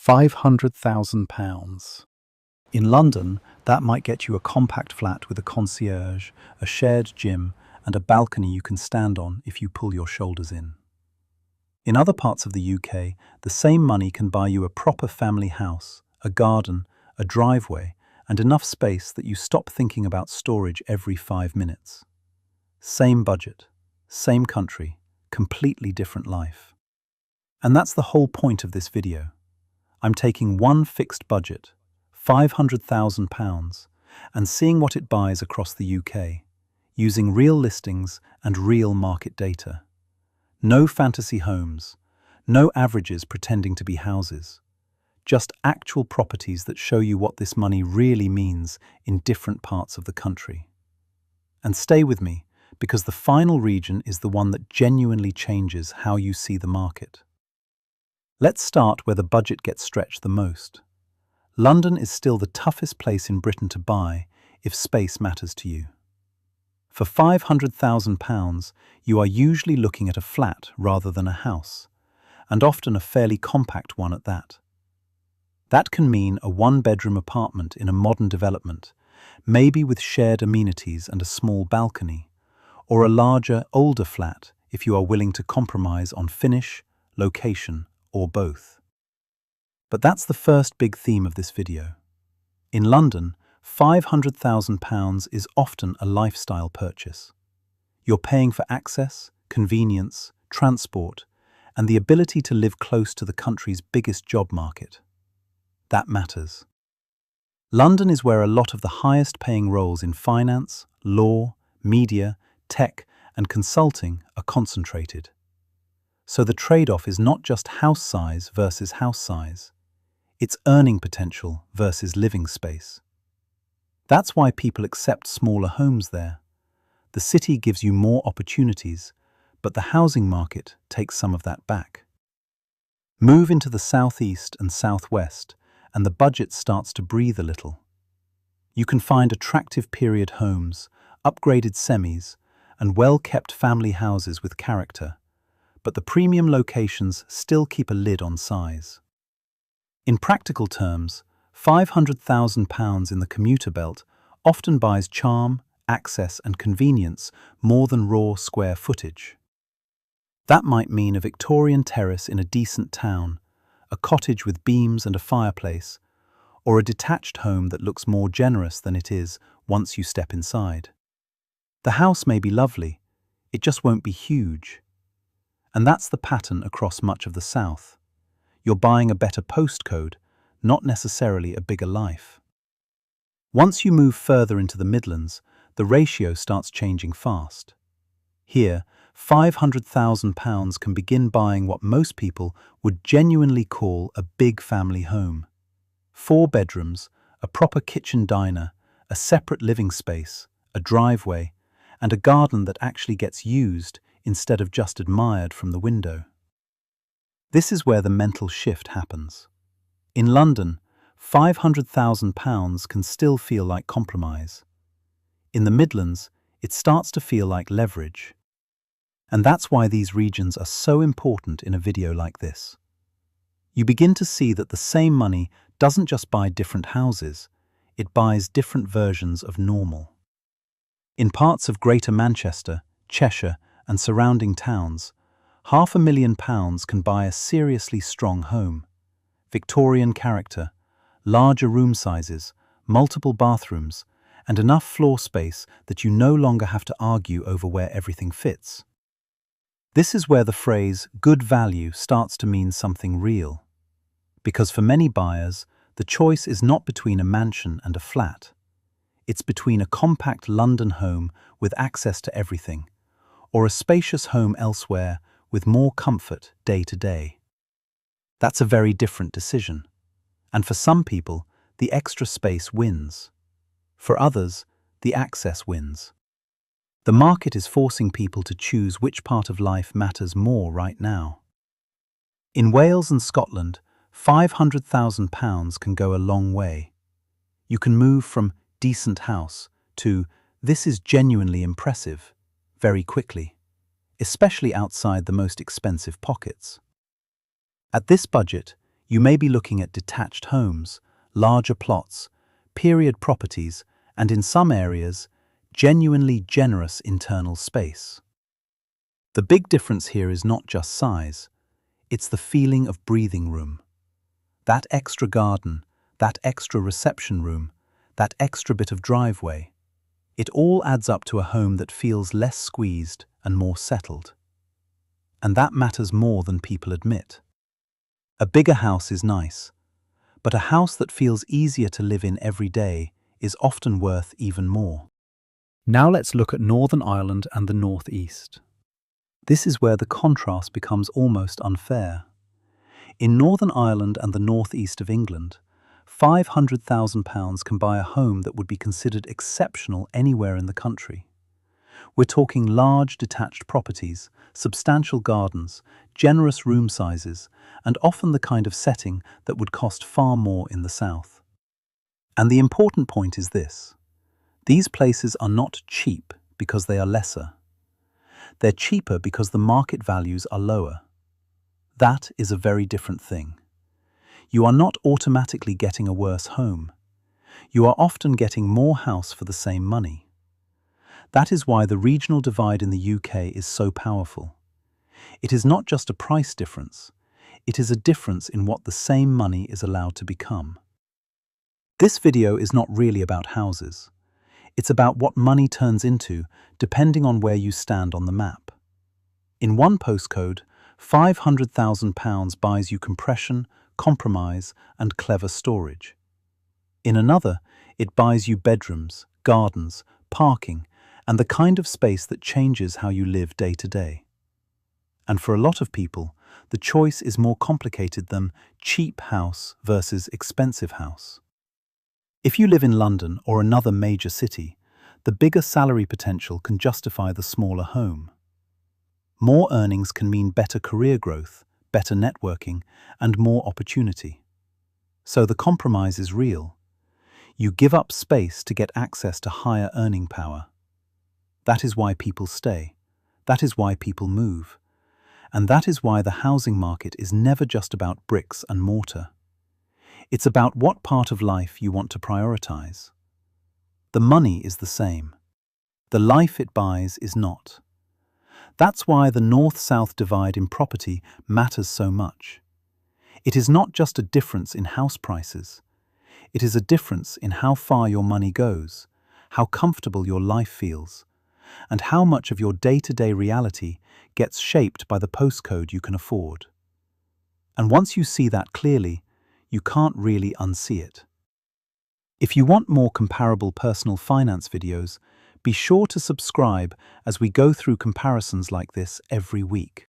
£500,000. In London, that might get you a compact flat with a concierge, a shared gym, and a balcony you can stand on if you pull your shoulders in. In other parts of the UK, the same money can buy you a proper family house, a garden, a driveway, and enough space that you stop thinking about storage every 5 minutes. Same budget, same country, completely different life. And that's the whole point of this video. I'm taking one fixed budget, £500,000, and seeing what it buys across the UK, using real listings and real market data. No fantasy homes, no averages pretending to be houses. Just actual properties that show you what this money really means in different parts of the country. And stay with me, because the final region is the one that genuinely changes how you see the market. Let's start where the budget gets stretched the most. London is still the toughest place in Britain to buy if space matters to you. For £500,000, you are usually looking at a flat rather than a house, and often a fairly compact one at that. That can mean a one-bedroom apartment in a modern development, maybe with shared amenities and a small balcony, or a larger, older flat if you are willing to compromise on finish, location, or both. But that's the first big theme of this video. In London, £500,000 is often a lifestyle purchase. You're paying for access, convenience, transport, and the ability to live close to the country's biggest job market. That matters. London is where a lot of the highest-paying roles in finance, law, media, tech, and consulting are concentrated. So the trade-off is not just house size versus house size. It's earning potential versus living space. That's why people accept smaller homes there. The city gives you more opportunities, but the housing market takes some of that back. Move into the southeast and southwest, and the budget starts to breathe a little. You can find attractive period homes, upgraded semis, and well-kept family houses with character, but the premium locations still keep a lid on size. In practical terms, £500,000 in the commuter belt often buys charm, access, and convenience more than raw square footage. That might mean a Victorian terrace in a decent town, a cottage with beams and a fireplace, or a detached home that looks more generous than it is once you step inside. The house may be lovely, it just won't be huge. And that's the pattern across much of the South. You're buying a better postcode, not necessarily a bigger life. Once you move further into the Midlands, the ratio starts changing fast. Here, £500,000 can begin buying what most people would genuinely call a big family home. 4 bedrooms, a proper kitchen diner, a separate living space, a driveway, and a garden that actually gets used instead of just admired from the window. This is where the mental shift happens. In London, £500,000 can still feel like compromise. In the Midlands, it starts to feel like leverage. And that's why these regions are so important in a video like this. You begin to see that the same money doesn't just buy different houses, it buys different versions of normal. In parts of Greater Manchester, Cheshire, and surrounding towns, £500,000 can buy a seriously strong home. Victorian character, larger room sizes, multiple bathrooms, and enough floor space that you no longer have to argue over where everything fits. This is where the phrase good value starts to mean something real. Because for many buyers, the choice is not between a mansion and a flat. It's between a compact London home with access to everything, or a spacious home elsewhere with more comfort day to day. That's a very different decision. And for some people, the extra space wins. For others, the access wins. The market is forcing people to choose which part of life matters more right now. In Wales and Scotland, £500,000 can go a long way. You can move from decent house to this is genuinely impressive very quickly, especially outside the most expensive pockets. At this budget, You may be looking at detached homes, larger plots, period properties, and in some areas, genuinely generous internal space. The big difference here is not just size, it's the feeling of breathing room. That extra garden, that extra reception room, that extra bit of driveway. It all adds up to a home that feels less squeezed and more settled. And that matters more than people admit. A bigger house is nice, but a house that feels easier to live in every day is often worth even more. Now let's look at Northern Ireland and the North East. This is where the contrast becomes almost unfair. In Northern Ireland and the North East of England, £500,000 can buy a home that would be considered exceptional anywhere in the country. We're talking large detached properties, substantial gardens, generous room sizes, and often the kind of setting that would cost far more in the south. And the important point is this: these places are not cheap because they are lesser. They're cheaper because the market values are lower. That is a very different thing. You are not automatically getting a worse home. You are often getting more house for the same money. That is why the regional divide in the UK is so powerful. It is not just a price difference. It is a difference in what the same money is allowed to become. This video is not really about houses. It's about what money turns into depending on where you stand on the map. In one postcode, £500,000 buys you compression, compromise, and clever storage. In another, it buys you bedrooms, gardens, parking, and the kind of space that changes how you live day to day. And for a lot of people, the choice is more complicated than cheap house versus expensive house. If you live in London or another major city, the bigger salary potential can justify the smaller home. More earnings can mean better career growth, better networking, and more opportunity. So the compromise is real. You give up space to get access to higher earning power. That is why people stay. That is why people move. And that is why the housing market is never just about bricks and mortar. It's about what part of life you want to prioritize. The money is the same. The life it buys is not. That's why the north-south divide in property matters so much. It is not just a difference in house prices. It is a difference in how far your money goes, how comfortable your life feels, and how much of your day-to-day reality gets shaped by the postcode you can afford. And once you see that clearly, you can't really unsee it. If you want more comparable personal finance videos, be sure to subscribe as we go through comparisons like this every week.